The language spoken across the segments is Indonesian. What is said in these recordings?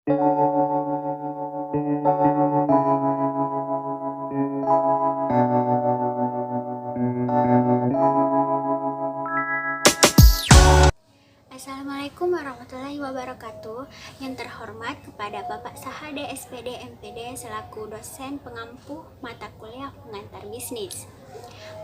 Assalamualaikum warahmatullahi wabarakatuh. Yang terhormat kepada Bapak Sahade SPD MPD selaku dosen pengampu mata kuliah pengantar bisnis.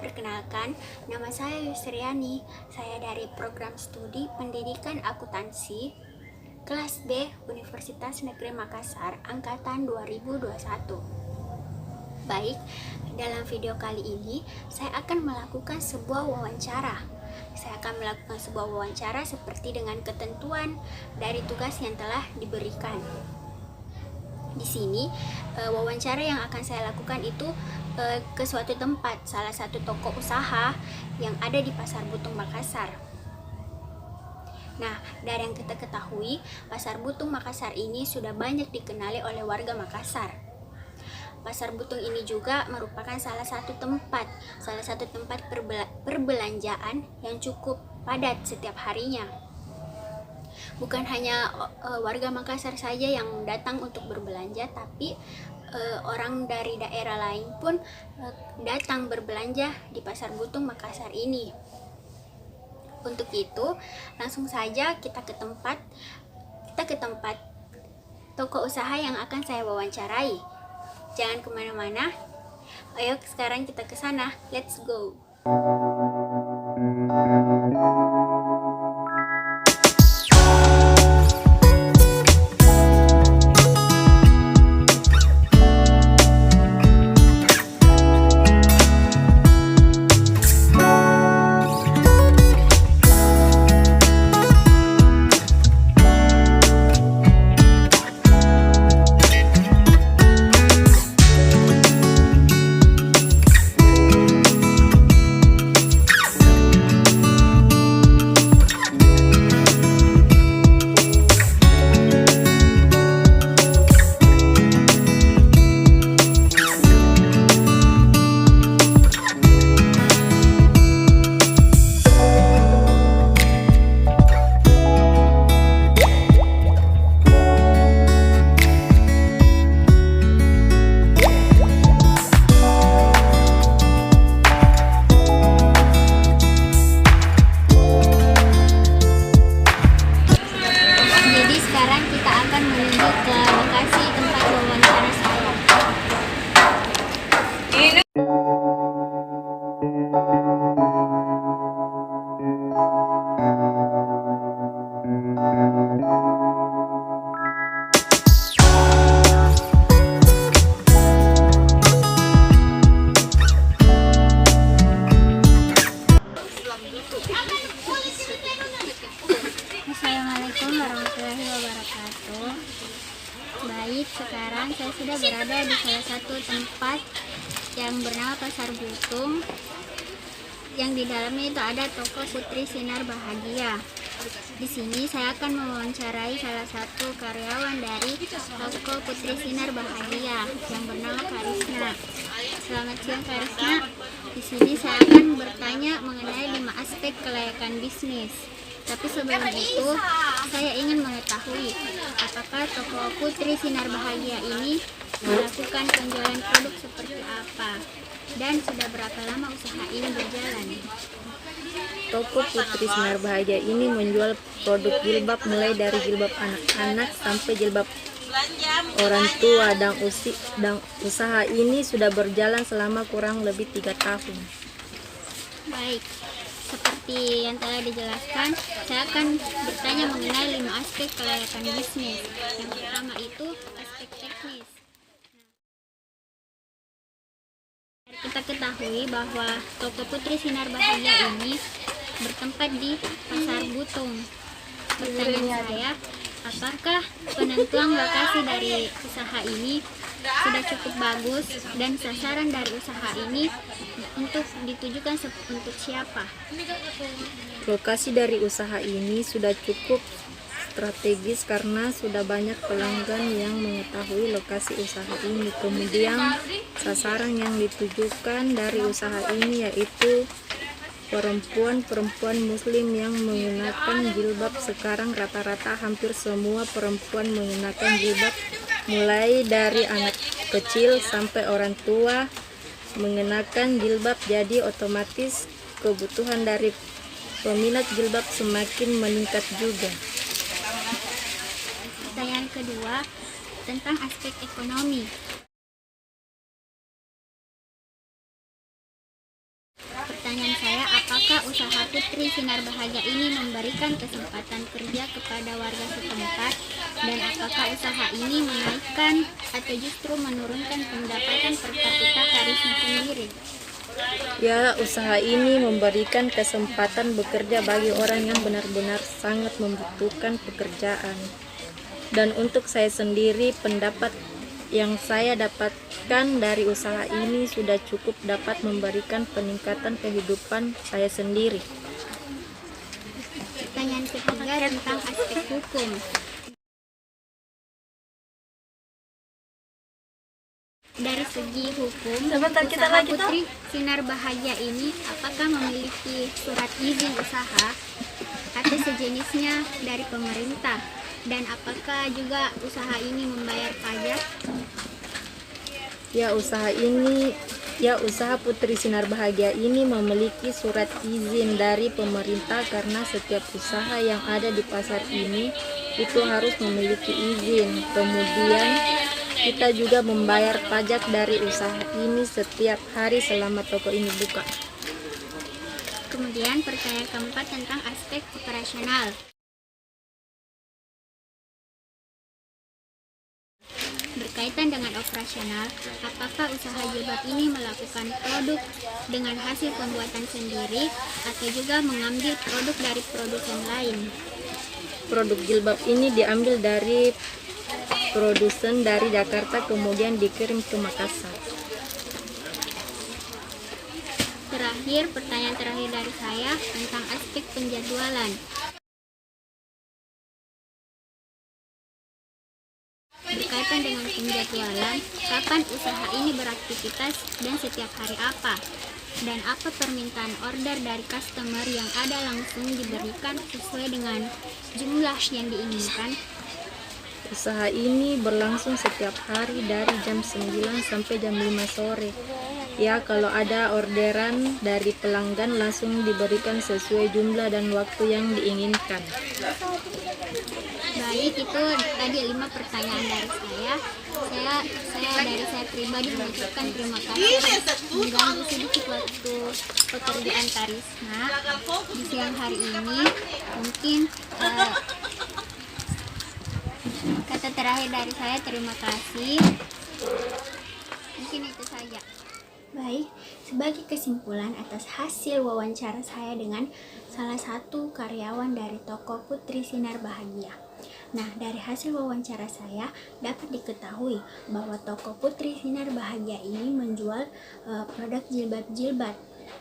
Perkenalkan, nama saya Yusriani. Saya dari program studi pendidikan akuntansi kelas B Universitas Negeri Makassar angkatan 2021. Baik, dalam video kali ini saya akan melakukan sebuah wawancara. Saya akan melakukan sebuah wawancara seperti dengan ketentuan dari tugas yang telah diberikan. Di sini wawancara yang akan saya lakukan itu ke suatu tempat, salah satu toko usaha yang ada di Pasar Butung Makassar. Nah, dari yang kita ketahui, Pasar Butung Makassar ini sudah banyak dikenali oleh warga Makassar. Pasar Butung ini juga merupakan salah satu tempat perbelanjaan yang cukup padat setiap harinya. Bukan hanya warga Makassar saja yang datang untuk berbelanja, tapi orang dari daerah lain pun datang berbelanja di Pasar Butung Makassar ini. Untuk itu, langsung saja kita ke tempat toko usaha yang akan saya wawancarai. Jangan kemana-mana. Ayo sekarang kita ke sana. Let's go. Assalamualaikum warahmatullahi wabarakatuh. Baik, sekarang saya sudah berada di salah satu tempat yang bernama Pasar Butung, yang di dalamnya itu ada toko Putri Sinar Bahagia. Di sini saya akan mewawancarai salah satu karyawan dari toko Putri Sinar Bahagia yang bernama Karisna. Selamat siang Karisna. Di sini saya akan bertanya mengenai 5 aspek kelayakan bisnis. Tapi sebelum itu, saya ingin mengetahui apakah toko Putri Sinar Bahagia ini melakukan penjualan produk seperti apa dan sudah berapa lama usaha ini berjalan. Toko Putri Sinar Bahagia ini menjual produk jilbab mulai dari jilbab anak-anak sampai jilbab orang tua, dan usaha ini sudah berjalan selama kurang lebih 3 tahun. Baik, seperti yang telah dijelaskan, saya akan bertanya mengenai 5 aspek kelayakan bisnis. Yang pertama itu aspek teknis. Kita ketahui bahwa toko Putri Sinar Bahagia ini bertempat di Pasar Butung. Pertanyaan saya, apakah penentuan lokasi dari usaha ini sudah cukup bagus dan sasaran dari usaha ini untuk ditujukan untuk siapa? Lokasi dari usaha ini sudah cukup strategis karena sudah banyak pelanggan yang mengetahui lokasi usaha ini. Kemudian sasaran yang ditujukan dari usaha ini yaitu perempuan muslim yang menggunakan jilbab. Sekarang rata-rata hampir semua perempuan menggunakan jilbab, mulai dari anak kecil sampai orang tua mengenakan jilbab. Jadi otomatis kebutuhan dari peminat jilbab semakin meningkat juga. Pertanyaan kedua tentang aspek ekonomi. Pertanyaan saya, apakah usaha Putri Sinar Bahagia ini memberikan kesempatan kerja kepada warga setempat, dan apakah usaha ini menaikkan atau justru menurunkan pendapatan per kapita Karisma sendiri? Ya, usaha ini memberikan kesempatan bekerja bagi orang yang benar-benar sangat membutuhkan pekerjaan. Dan untuk saya sendiri, pendapat yang saya dapatkan dari usaha ini sudah cukup dapat memberikan peningkatan kehidupan saya sendiri. Pertanyaan ketiga tentang aspek hukum. Dari segi hukum, usaha Putri Sinar Bahagia ini apakah memiliki surat izin usaha atau sejenisnya dari pemerintah? Dan apakah juga usaha ini membayar pajak? Usaha Putri Sinar Bahagia ini memiliki surat izin dari pemerintah, karena setiap usaha yang ada di pasar ini itu harus memiliki izin. Kemudian kita juga membayar pajak dari usaha ini setiap hari selama toko ini buka. Kemudian pertanyaan keempat tentang aspek operasional. Berkaitan dengan operasional, apakah usaha jilbab ini melakukan produk dengan hasil pembuatan sendiri atau juga mengambil produk dari produsen lain? Produk jilbab ini diambil dari produsen dari Jakarta, kemudian dikirim ke Makassar. Terakhir, pertanyaan terakhir dari saya tentang aspek penjadwalan. Berkaitan dengan penjadwalan, kapan usaha ini beraktivitas dan setiap hari apa? Dan apa permintaan order dari customer yang ada langsung diberikan sesuai dengan jumlah yang diinginkan? Usaha ini berlangsung setiap hari dari jam 9 sampai jam 5 sore. Ya, kalau ada orderan dari pelanggan langsung diberikan sesuai jumlah dan waktu yang diinginkan. Baik, itu tadi 5 pertanyaan dari saya. Saya pribadi mengucapkan terima kasih mengganggu sedikit waktu pekerjaan Karisma di siang hari ini. Mungkin kata terakhir dari saya, terima kasih. Mungkin itu saja. Baik, sebagai kesimpulan atas hasil wawancara saya dengan salah satu karyawan dari toko Putri Sinar Bahagia. Nah, dari hasil wawancara saya dapat diketahui bahwa toko Putri Sinar Bahagia ini menjual produk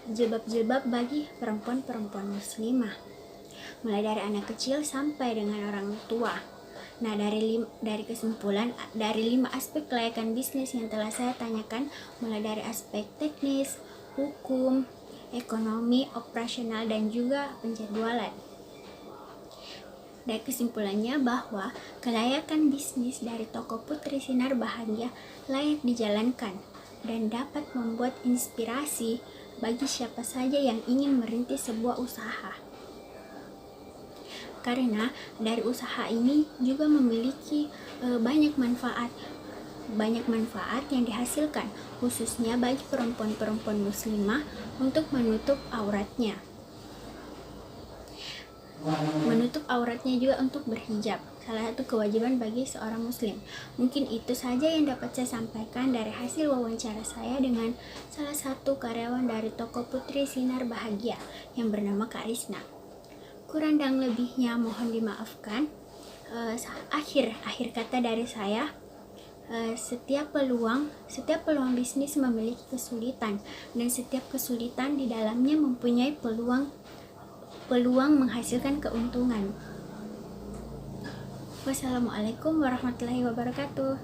jilbab bagi perempuan-perempuan muslimah, mulai dari anak kecil sampai dengan orang tua. Nah, dari kesimpulan dari 5 aspek kelayakan bisnis yang telah saya tanyakan, mulai dari aspek teknis, hukum, ekonomi, operasional, dan juga penjadwalan. Dari kesimpulannya bahwa kelayakan bisnis dari toko Putri Sinar Bahagia layak dijalankan dan dapat membuat inspirasi bagi siapa saja yang ingin merintis sebuah usaha. Karena dari usaha ini juga memiliki banyak manfaat yang dihasilkan, khususnya bagi perempuan-perempuan muslimah untuk menutup auratnya juga untuk berhijab, salah satu kewajiban bagi seorang muslim. Mungkin itu saja yang dapat saya sampaikan dari hasil wawancara saya dengan salah satu karyawan dari toko Putri Sinar Bahagia yang bernama Kak Risna. Kurang dan lebihnya mohon dimaafkan. Akhir kata dari saya, setiap peluang bisnis memiliki kesulitan, dan setiap kesulitan di dalamnya mempunyai peluang menghasilkan keuntungan. Wassalamualaikum warahmatullahi wabarakatuh.